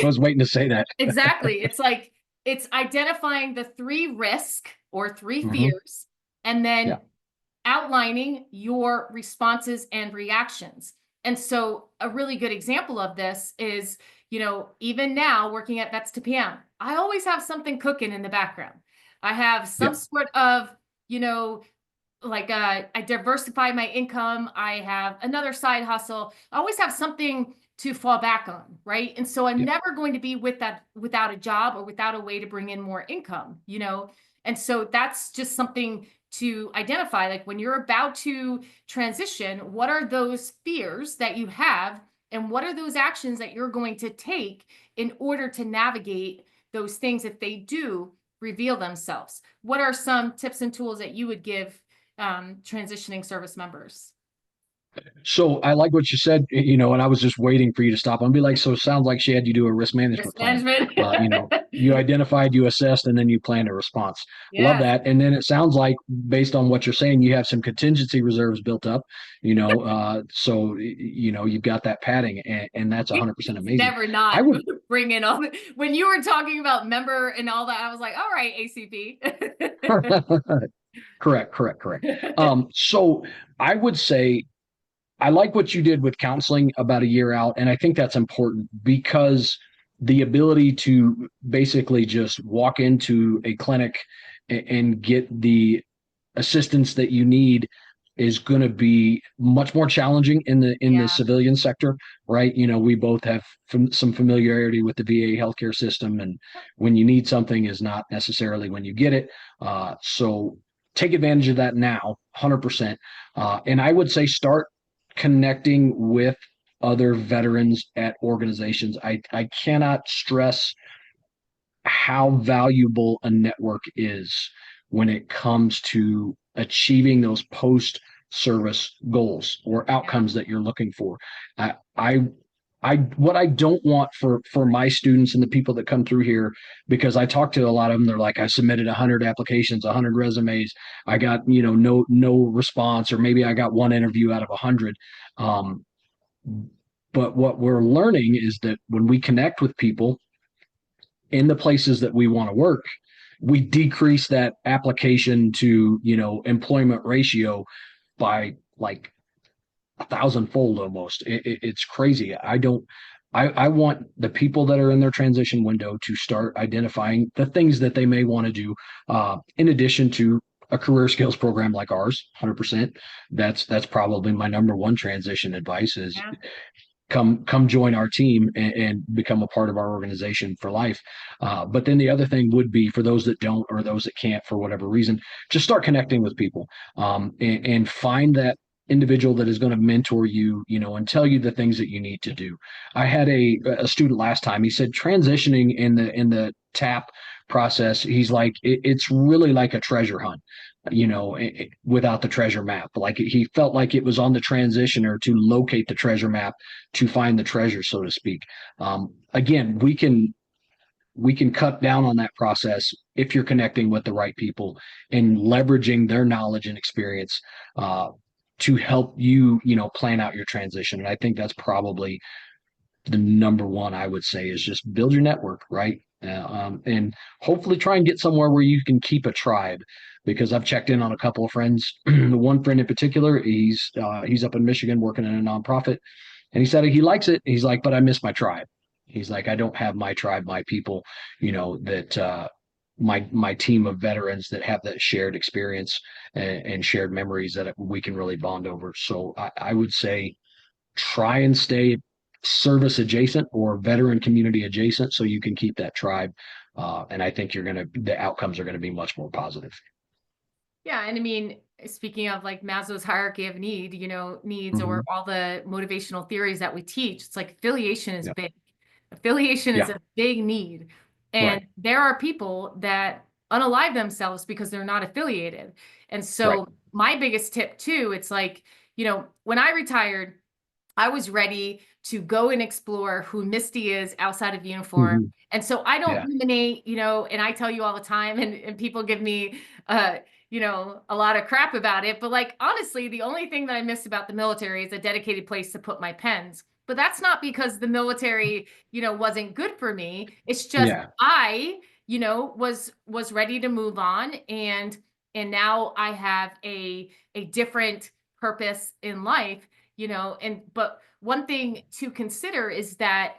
was waiting to say that. Exactly. It's like, it's identifying the 3 risks or 3 fears, and then outlining your responses and reactions. And so a really good example of this is, even now working at Vets to PM, I always have something cooking in the background. I have some sort of, I diversify my income. I have another side hustle. I always have something to fall back on, right? And so I'm never going to be without a job or without a way to bring in more income, And so that's just something to identify. Like when you're about to transition, what are those fears that you have? And what are those actions that you're going to take in order to navigate those things if they do reveal themselves? What are some tips and tools that you would give transitioning service members? So I like what you said, and I was just waiting for you to stop and be like, so it sounds like she had you do a risk management plan. You identified, you assessed, and then you planned a response. Love that. And then it sounds like, based on what you're saying, you have some contingency reserves built up, so, you've got that padding, and that's 100% amazing. Never not bring in all when you were talking about member and all that, I was like, all right, ACP. Correct. So I would say, I like what you did with counseling about a year out. And I think that's important because the ability to basically just walk into a clinic and get the assistance that you need is going to be much more challenging in the Yeah. civilian sector, right? We both have some familiarity with the VA healthcare system, and when you need something is not necessarily when you get it. So take advantage of that now, 100%. And I would say start connecting with other veterans at organizations. I cannot stress how valuable a network is when it comes to achieving those post service goals or Yeah. outcomes that you're looking for. I, I what I don't want for my students and the people that come through here, because I talk to a lot of them, they're like, I submitted 100 applications, 100 resumes, I got no response, or maybe I got one interview out of 100. Um, but what we're learning is that when we connect with people in the places that we want to work, we decrease that application to employment ratio by like 1,000-fold almost. It's crazy. I want the people that are in their transition window to start identifying the things that they may want to do, in addition to a career skills program like ours. 100%. That's probably my number one transition advice is Yeah. come join our team and become a part of our organization for life. But then the other thing would be for those that don't, or those that can't for whatever reason, just start connecting with people, and find that individual that is going to mentor you, and tell you the things that you need to do. I had a student last time. He said transitioning in the TAP process, he's like, it's really like a treasure hunt, without the treasure map. Like he felt like it was on the transitioner to locate the treasure map to find the treasure, so to speak. Again, we can cut down on that process if you're connecting with the right people and leveraging their knowledge and experience, to help you, plan out your transition. And I think that's probably the number one I would say is just build your network, right? And hopefully try and get somewhere where you can keep a tribe, because I've checked in on a couple of friends. The one friend in particular, he's up in Michigan working in a nonprofit, and he said he likes it. He's like, but I miss my tribe. He's like, I don't have my tribe, my people, that my team of veterans that have that shared experience and shared memories that we can really bond over. So I would say try and stay service adjacent or veteran community adjacent so you can keep that tribe. And I think the outcomes are going to be much more positive. Yeah. And I mean, speaking of like Maslow's hierarchy of needs Mm-hmm. or all the motivational theories that we teach, it's like affiliation is Yeah. big. Affiliation is Yeah. a big need. Right. And there are people that unalive themselves because they're not affiliated. And Right. so my biggest tip too, it's like, when I retired, I was ready to go and explore who Misty is outside of uniform. Mm-hmm. And so I don't Yeah. ruminate, and I tell you all the time, and people give me, a lot of crap about it. But like, honestly, the only thing that I miss about the military is a dedicated place to put my pens. But that's not because the military, wasn't good for me. It's just Yeah. I, was ready to move on. And now I have a different purpose in life, but one thing to consider is that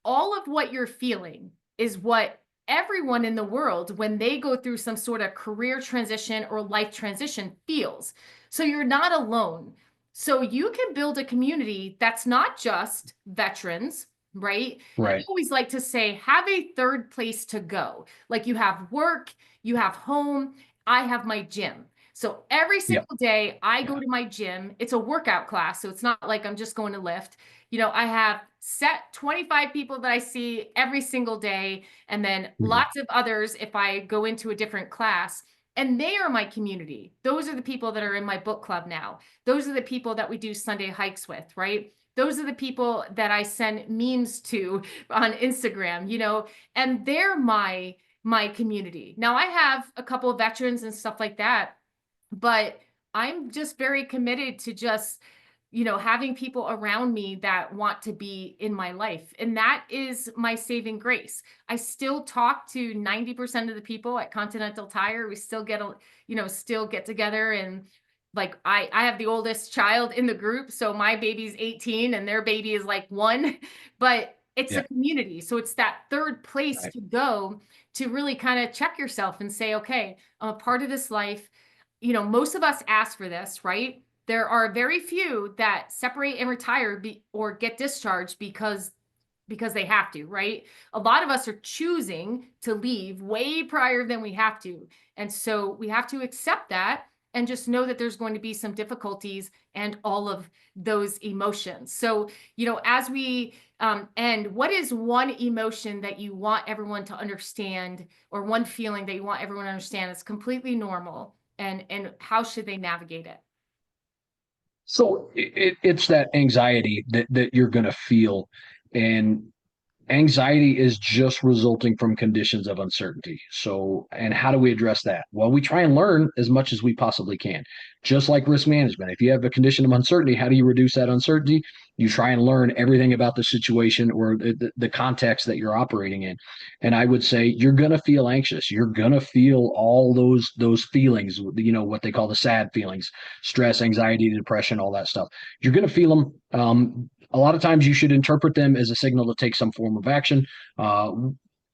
all of what you're feeling is what everyone in the world, when they go through some sort of career transition or life transition, feels. So you're not alone. So you can build a community that's not just veterans, right? I Right. always like to say, have a third place to go. Like you have work, you have home, I have my gym. So every Yep. single day I go Yeah. to my gym. It's a workout class. So it's not like I'm just going to lift. I have set 25 people that I see every single day, and then Mm-hmm. lots of others if I go into a different class. And they are my community. Those are the people that are in my book club now. Those are the people that we do Sunday hikes with, right? Those are the people that I send memes to on Instagram, and they're my community. Now I have a couple of veterans and stuff like that, but I'm just very committed to just, having people around me that want to be in my life. And that is my saving grace. I still talk to 90% of the people at Continental Tire. We still still get together, and like I have the oldest child in the group. So my baby's 18 and their baby is like 1, but it's a Yeah. community. So it's that third place Right. to go to really kind of check yourself and say, okay, I'm a part of this life. Most of us ask for this, right? there are very few that separate and retire or get discharged because they have to, right? A lot of us are choosing to leave way prior than we have to. And so we have to accept that and just know that there's going to be some difficulties and all of those emotions. So, as we end, what is one emotion that you want everyone to understand, or one feeling that you want everyone to understand is completely normal, and how should they navigate it? So it's that anxiety that you're going to feel. And anxiety is just resulting from conditions of uncertainty. So, and how do we address that? Well, we try and learn as much as we possibly can, just like risk management. If you have a condition of uncertainty, how do you reduce that uncertainty? You try and learn everything about the situation or the context that you're operating in. And I would say you're going to feel anxious. You're going to feel all those feelings, what they call the sad feelings, stress, anxiety, depression, all that stuff. You're going to feel them. A lot of times you should interpret them as a signal to take some form of action. Uh,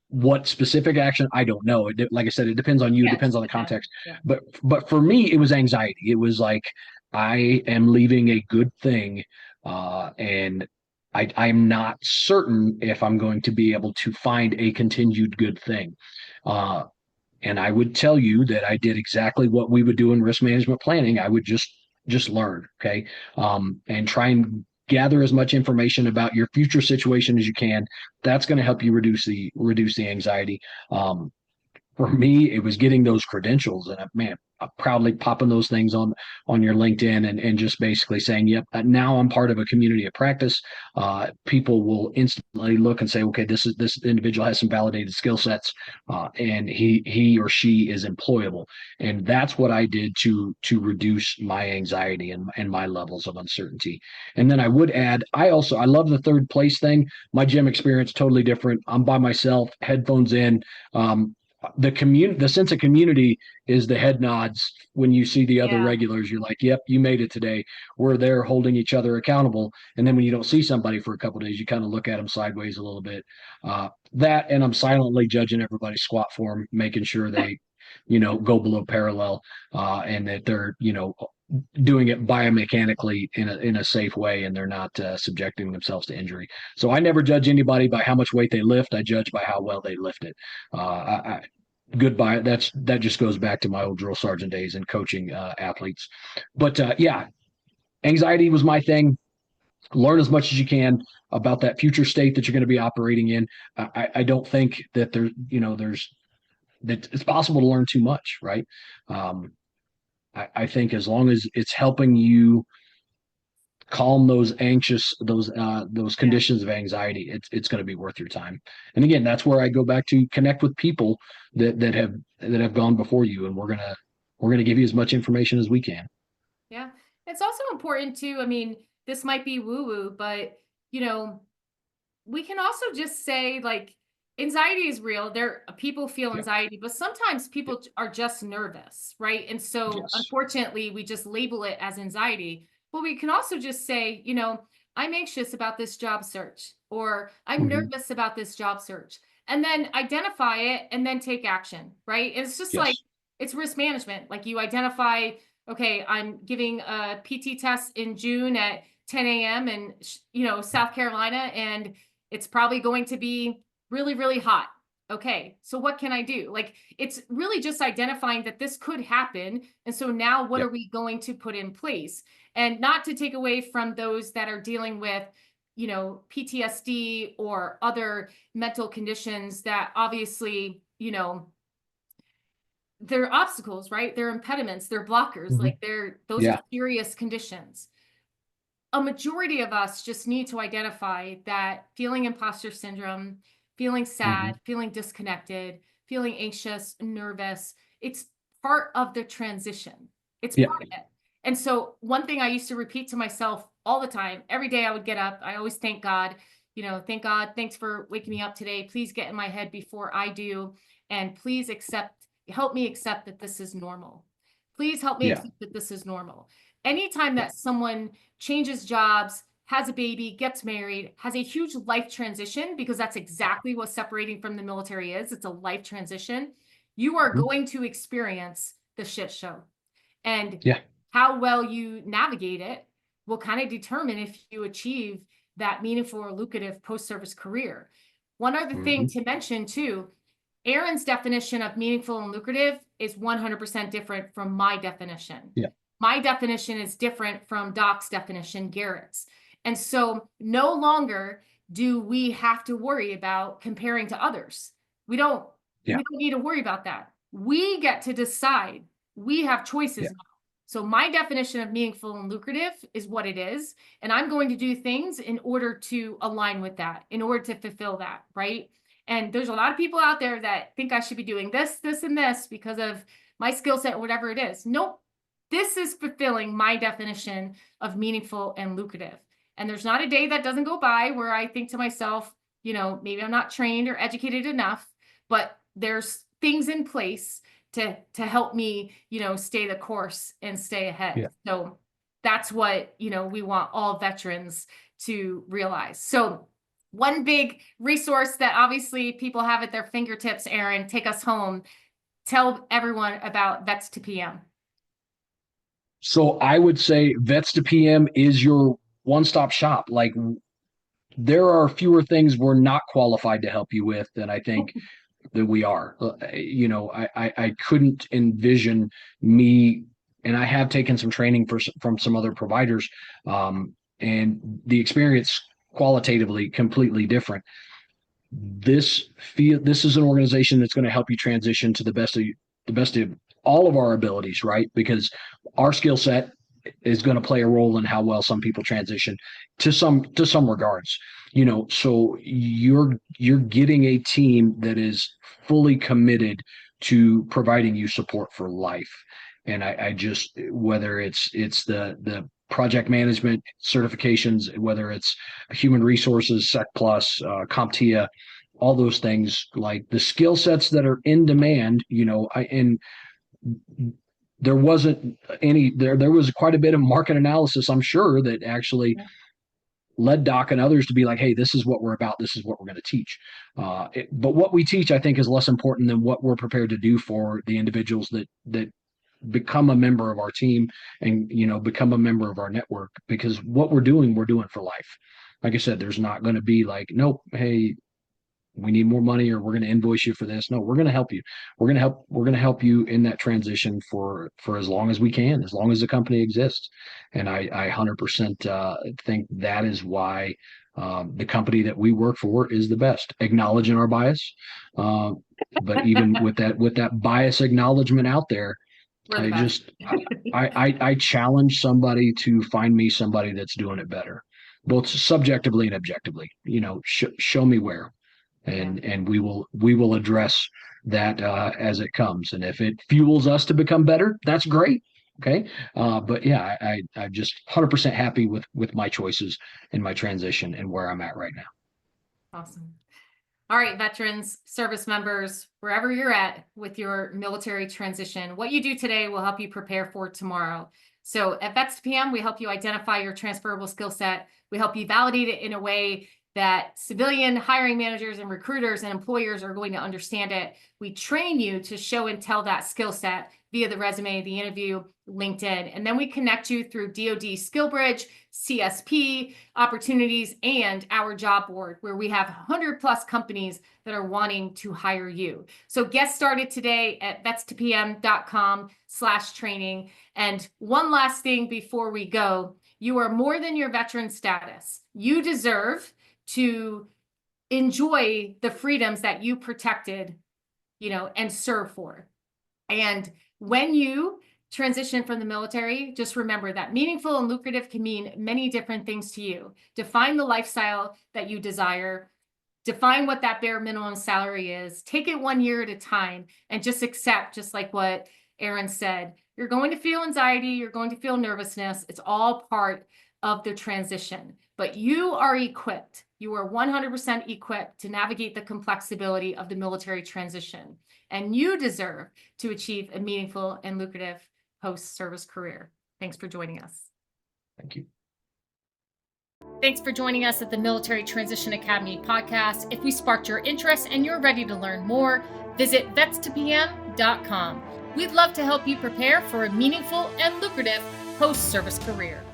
what specific action, I don't know. Like I said, it depends on you. It Yes. depends on the Yeah. context. Yeah. But for me, it was anxiety. It was like I am leaving a good thing, and I'm not certain if I'm going to be able to find a continued good thing. Uh, and I would tell you that I did exactly what we would do in risk management planning. I would just learn, okay, and try and gather as much information about your future situation as you can. That's going to help you reduce the anxiety. For me, it was getting those credentials, and man, proudly popping those things on your LinkedIn and just basically saying, "Yep, now I'm part of a community of practice." People will instantly look and say, "Okay, this individual has some validated skill sets, and he or she is employable." And that's what I did to reduce my anxiety and my levels of uncertainty. And then I would add, I love the third place thing. My gym experience totally different. I'm by myself, headphones in. The sense of community is the head nods when you see the other Yeah. regulars. You're like, yep, you made it today. We're there holding each other accountable. And then when you don't see somebody for a couple of days, you kind of look at them sideways a little bit. That, and I'm silently judging everybody's squat form, making sure they go below parallel, and that they're doing it biomechanically in a safe way, and they're not subjecting themselves to injury. So I never judge anybody by how much weight they lift. I judge by how well they lift it. Goodbye. That just goes back to my old drill sergeant days and coaching athletes. But yeah, anxiety was my thing. Learn as much as you can about that future state that you're going to be operating in. I don't think that there's that it's possible to learn too much, right? Um, I think as long as it's helping you calm those Yeah. conditions of anxiety, it's going to be worth your time. And again, that's where I go back to connect with people that have gone before you, and we're gonna give you as much information as we can. Yeah. It's also important to, I mean, this might be woo woo, but you know, we can also just say, like, anxiety is real. People feel Yeah. anxiety, but sometimes people are just nervous, right? And so Yes. unfortunately we just label it as anxiety. But we can also just say, I'm anxious about this job search, or I'm Hmm. nervous about this job search, and then identify it and then take action, right? And it's just like, Yes. it's risk management. Like, you identify, okay, I'm giving a PT test in June at 10 a.m. in South Carolina, and it's probably going to be really, really hot. Okay, so what can I do? Like, it's really just identifying that this could happen. And so now what Yep. are we going to put in place? And not to take away from those that are dealing with, PTSD or other mental conditions that obviously, they're obstacles, right? They're impediments, they're blockers, Hmm. like those are Yeah. serious conditions. A majority of us just need to identify that feeling imposter syndrome, feeling Hmm. sad, feeling disconnected, feeling anxious, nervous. It's part of the transition. It's Yeah. part of it. And so, one thing I used to repeat to myself all the time, every day I would get up, I always thank God, thank God, thanks for waking me up today. Please get in my head before I do. And please help me accept that this is normal. Please help me Yeah. accept that this is normal. Anytime that someone changes jobs, has a baby, gets married, has a huge life transition, because that's exactly what separating from the military is. It's a life transition. You are Mhm. going to experience the shit show. And Yeah. how well you navigate it will kind of determine if you achieve that meaningful or lucrative post-service career. One other thing to mention too, Aaron's definition of meaningful and lucrative is 100% different from my definition. Yeah. My definition is different from Doc's definition, Garrett's. And so no longer do we have to worry about comparing to others. We don't need to worry about that. We get to decide. We have choices now. So my definition of meaningful and lucrative is what it is. And I'm going to do things in order to align with that, in order to fulfill that, right? And there's a lot of people out there that think I should be doing this, this, and this because of my skill set, whatever it is. Nope. This is fulfilling my definition of meaningful and lucrative. And there's not a day that doesn't go by where I think to myself, maybe I'm not trained or educated enough, but there's things in place to help me, stay the course and stay ahead. Yeah. So that's what, we want all veterans to realize. So one big resource that obviously people have at their fingertips, Aaron, take us home. Tell everyone about Vets to PM. So I would say Vets to PM is your one-stop shop. Like, there are fewer things we're not qualified to help you with than I think that we are. I couldn't envision me, and I have taken some training from some other providers, and the experience qualitatively completely different. This is an organization that's going to help you transition to the best of all of our abilities, right? Because our skill set is going to play a role in how well some people transition to some regards. So you're getting a team that is fully committed to providing you support for life. And I just, whether it's the project management certifications, whether it's human resources, Sec Plus, CompTIA, all those things, like the skill sets that are in demand, there wasn't any, there was quite a bit of market analysis, I'm sure, that actually led Doc and others to be like, hey, this is what we're about. This is what we're going to teach. But what we teach, I think, is less important than what we're prepared to do for the individuals that become a member of our team and, become a member of our network, because what we're doing for life. Like I said, there's not going to be like, nope, hey, we need more money or we're going to invoice you for this. No, we're going to help you. We're going to help you in that transition for as long as we can, as long as the company exists. And I 100% think that is why the company that we work for is the best. Acknowledging our bias, but even with that bias acknowledgement out there, I challenge somebody to find me somebody that's doing it better, both subjectively and objectively. Show me where. And we will address that as it comes. And if it fuels us to become better, that's great. Okay. But yeah, I'm just 100% happy with my choices and my transition and where I'm at right now. Awesome. All right, veterans, service members, wherever you're at with your military transition, what you do today will help you prepare for tomorrow. So at Vets to PM, we help you identify your transferable skill set. We help you validate it in a way that civilian hiring managers and recruiters and employers are going to understand it. We train you to show and tell that skill set via the resume, the interview, LinkedIn, and then we connect you through DoD SkillBridge, CSP opportunities, and our job board, where we have 100+ companies that are wanting to hire you. So get started today at vetstopm.com/training. And one last thing before we go, you are more than your veteran status. You deserve to enjoy the freedoms that you protected, and serve for. And when you transition from the military, just remember that meaningful and lucrative can mean many different things to you. Define the lifestyle that you desire. Define what that bare minimum salary is. Take it 1 year at a time and just accept, just like what Aaron said, you're going to feel anxiety. You're going to feel nervousness. It's all part of the transition, but you are equipped. You are 100% equipped to navigate the complexity of the military transition, and you deserve to achieve a meaningful and lucrative post-service career. Thanks for joining us. Thank you. Thanks for joining us at the Military Transition Academy podcast. If we sparked your interest and you're ready to learn more, visit vetstopm.com. We'd love to help you prepare for a meaningful and lucrative post service career.